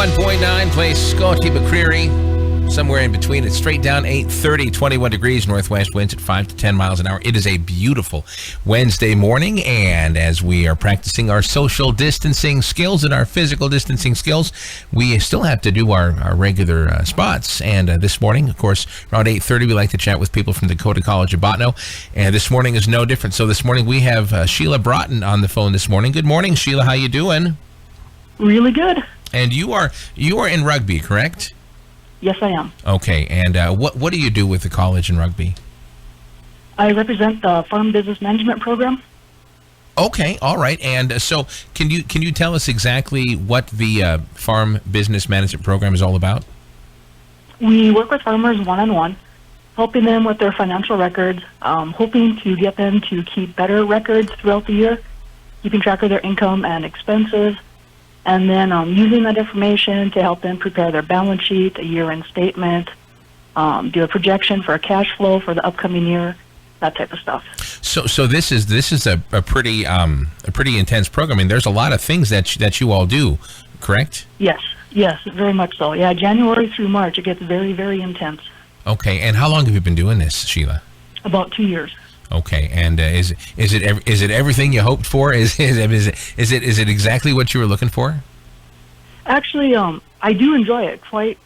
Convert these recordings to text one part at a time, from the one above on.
91.9 plays Scotty McCreary. Somewhere in between. It's straight down 8:30, 21 degrees, northwest winds at 5 to 10 miles an hour. It is a beautiful Wednesday morning, and as we are practicing our social distancing skills and our physical distancing skills, we still have to do our regular spots. And this morning, of course, around 8:30, we like to chat with people from Dakota College of Botano, and this morning is no different. So this morning we have Sheila Braaten on the phone this morning. Good morning, Sheila. How you doing? Really good. And you are in rugby, correct? Yes, I am. Okay, and what do you do with the college in rugby? I represent the Farm Business Management Program. Okay, all right. And so can you tell us exactly what the Farm Business Management Program is all about? We work with farmers one-on-one, helping them with their financial records, hoping to get them to keep better records throughout the year, keeping track of their income and expenses, and then using that information to help them prepare their balance sheet, a year-end statement, do a projection for a cash flow for the upcoming year, that type of stuff. So this is a pretty intense program. I mean, there's a lot of things that you all do, correct? Yes, very much so. Yeah, January through March, it gets very, very intense. Okay, and how long have you been doing this, Sheila? About 2 years. Okay, and is it everything you hoped for? Is it exactly what you were looking for? Actually, I do enjoy it quite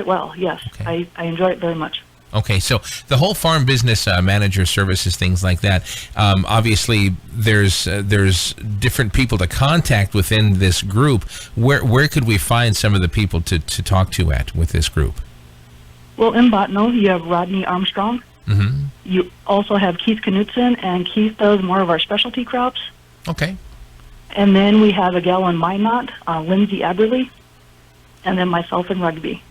well. Yes, okay. I enjoy it very much. Okay, so the whole farm business manager services, things like that. Obviously, there's different people to contact within this group. Where could we find some of the people to talk to with this group? Well, in Botano, you have Rodney Armstrong. Mm-hmm. You also have Keith Knutson, and Keith does more of our specialty crops. Okay. And then we have a gal in Minot, Lindsay Aberley, and then myself in rugby.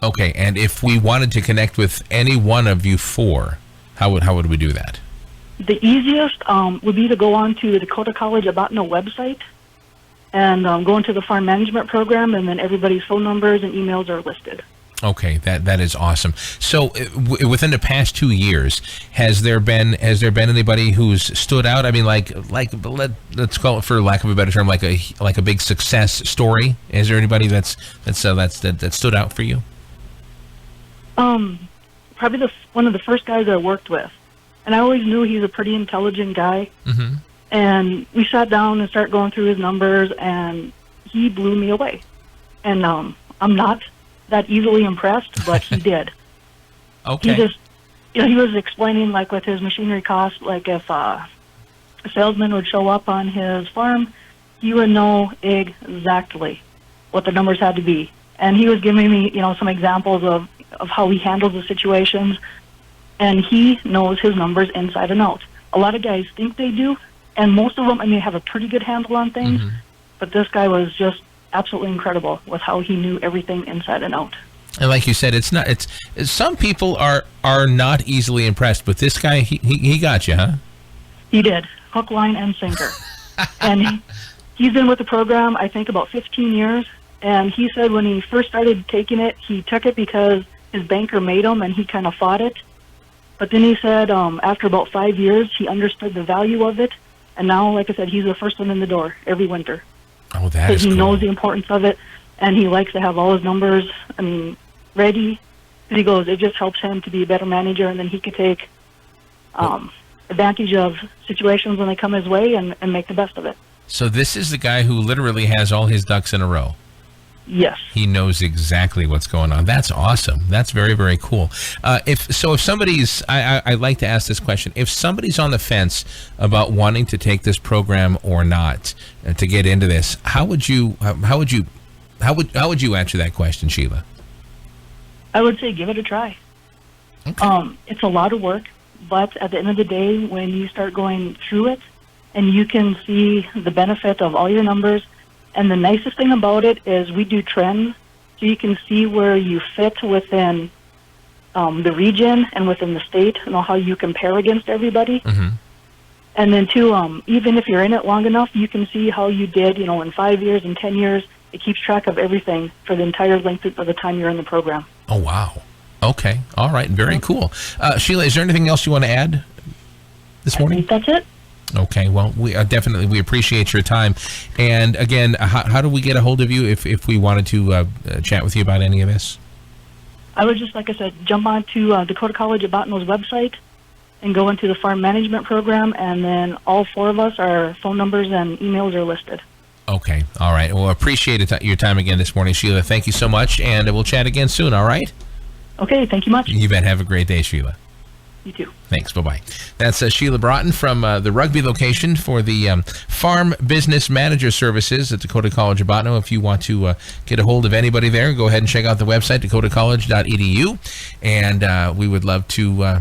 Okay, and if we wanted to connect with any one of you four, how would we do that? The easiest would be to go on to the Dakota College of Botano website and go into the farm management program, and then everybody's phone numbers and emails are listed. Okay, that is awesome. So, within the past 2 years, has there been anybody who's stood out? I mean, let's call it, for lack of a better term, like a big success story. Is there anybody that stood out for you? Probably one of the first guys I worked with, and I always knew he's a pretty intelligent guy. Mm-hmm. And we sat down and started going through his numbers, and he blew me away. And I'm not that easily impressed, but he did. Okay. He just, he was explaining, like, with his machinery costs, like if a salesman would show up on his farm, he would know exactly what the numbers had to be. And he was giving me, some examples of how he handles the situations, and he knows his numbers inside and out. A lot of guys think they do, and most of them, have a pretty good handle on things, mm-hmm. but this guy was just absolutely incredible with how he knew everything inside and out. And like you said, it's some people are not easily impressed, but this guy, he got you, huh? He did. Hook, line, and sinker. And he's been with the program, I think, about 15 years. And he said when he first started taking it, he took it because his banker made him, and he kind of fought it. But then he said after about 5 years, he understood the value of it. And now, like I said, he's the first one in the door every winter. Oh, that is cool. He knows the importance of it, and he likes to have all his numbers, ready. He goes, it just helps him to be a better manager, and then he could take advantage of situations when they come his way and make the best of it. So this is the guy who literally has all his ducks in a row. Yes. He knows exactly what's going on. That's awesome. That's very, very cool. If somebody's, I like to ask this question. If somebody's on the fence about wanting to take this program or not, to get into this, how would you answer that question, Sheila? I would say give it a try. Okay. It's a lot of work, but at the end of the day, when you start going through it, and you can see the benefit of all your numbers. And the nicest thing about it is we do trends, so you can see where you fit within the region and within the state, how you compare against everybody. Mm-hmm. And then, too, even if you're in it long enough, you can see how you did, in 5 years and 10 years. It keeps track of everything for the entire length of the time you're in the program. Oh, wow. Okay. All right. Very cool. Sheila, is there anything else you want to add this morning? I think that's it. Okay, well, we definitely we appreciate your time. And again, how do we get a hold of you if we wanted to chat with you about any of this? I would just, like I said, jump onto Dakota College at Botano's website and go into the farm management program, and then all four of us, our phone numbers and emails are listed. Okay, all right. Well, appreciate your time again this morning, Sheila. Thank you so much, and we'll chat again soon, all right? Okay, thank you much. You bet. Have a great day, Sheila. You too. Thanks. Bye-bye. That's Sheila Braaten from the Rugby location for the Farm Business Manager Services at Dakota College of Botano. If you want to get a hold of anybody there, go ahead and check out the website, dakotacollege.edu. And we would love to,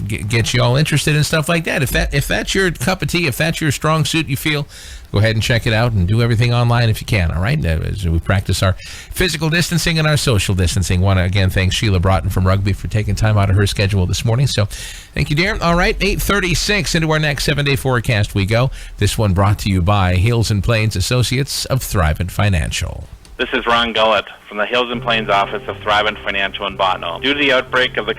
get you all interested in stuff like that. If that's your cup of tea, if that's your strong suit, you feel, go ahead and check it out and do everything online if you can, all right? As we practice our physical distancing and our social distancing. Want to, again, thank Sheila Braaten from Rugby for taking time out of her schedule this morning. So thank you, dear. All right, 8:36 into our next 7-day forecast we go. This one brought to you by Hills and Plains Associates of Thrivent Financial. This is Ron Gullett from the Hills and Plains office of Thrivent Financial in Botano. Due to the outbreak of the